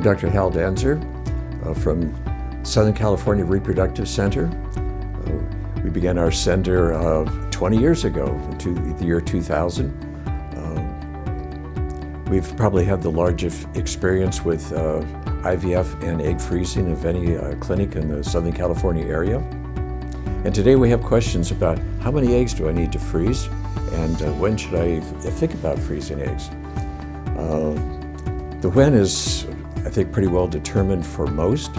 Dr. Hal Danzer from Southern California Reproductive Center. We began our center 20 years ago, the year 2000. We've probably had the largest experience with IVF and egg freezing of any clinic in the Southern California area. And today we have questions about how many eggs do I need to freeze, and when should I think about freezing eggs? The when is, I think, pretty well determined for most.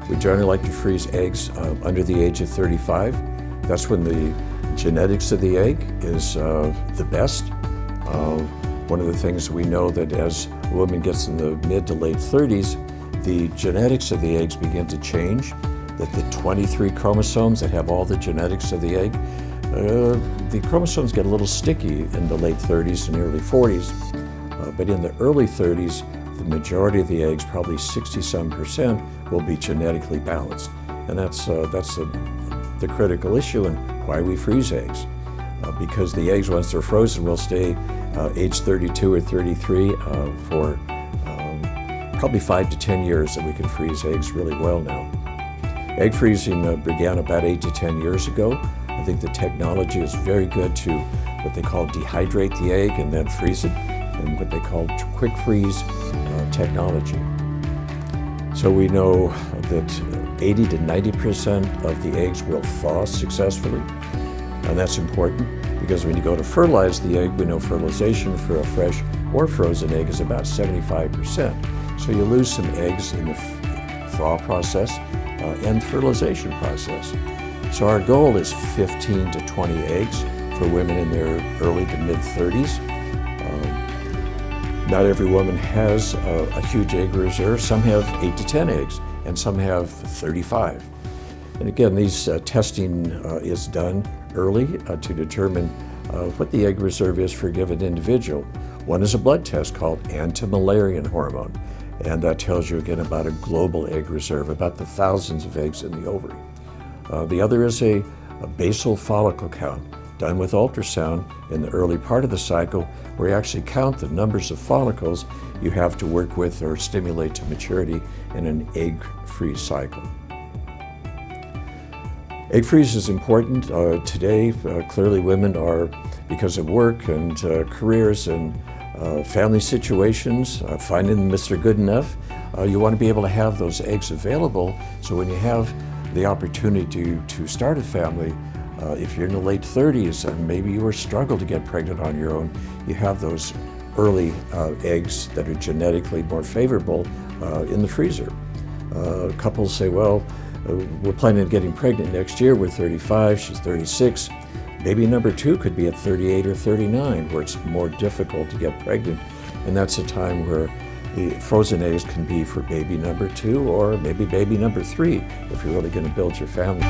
We generally like to freeze eggs under the age of 35. That's when the genetics of the egg is the best. One of the things we know that as a woman gets in the mid to late 30s, the genetics of the eggs begin to change, that the 23 chromosomes that have all the genetics of the egg, the chromosomes get a little sticky in the late 30s and early 40s, but in the early 30s, the majority of the eggs, probably 60-some%, will be genetically balanced. And that's the critical issue and why we freeze eggs. Because the eggs, once they're frozen, will stay age 32 or 33 for probably 5 to 10 years, that we can freeze eggs really well now. Egg freezing began about 8 to 10 years ago. I think the technology is very good to what they call dehydrate the egg and then freeze it, and what they call quick freeze technology. So we know that 80 to 90% of the eggs will thaw successfully, and that's important because when you go to fertilize the egg, we know fertilization for a fresh or frozen egg is about 75%. So you lose some eggs in the thaw process and fertilization process. So our goal is 15 to 20 eggs for women in their early to mid 30s. Not every woman has a huge egg reserve. Some have 8 to 10 eggs, and some have 35. And again, these testing is done early to determine what the egg reserve is for a given individual. One is a blood test called anti-Müllerian hormone, and that tells you again about a global egg reserve, about the thousands of eggs in the ovary. The other is a basal follicle count, done with ultrasound in the early part of the cycle, where you actually count the numbers of follicles you have to work with or stimulate to maturity in an egg-free cycle. Egg freeze is important. Today, clearly women are, because of work and careers and family situations, finding them if they're good enough, you want to be able to have those eggs available, so when you have the opportunity to start a family, if you're in the late 30s and maybe you struggle to get pregnant on your own, you have those early eggs that are genetically more favorable in the freezer. Couples say, well, we're planning on getting pregnant next year. We're 35, she's 36. Baby number 2 could be at 38 or 39, where it's more difficult to get pregnant. And that's a time where the frozen eggs can be for baby number 2 or maybe baby number 3 if you're really going to build your family.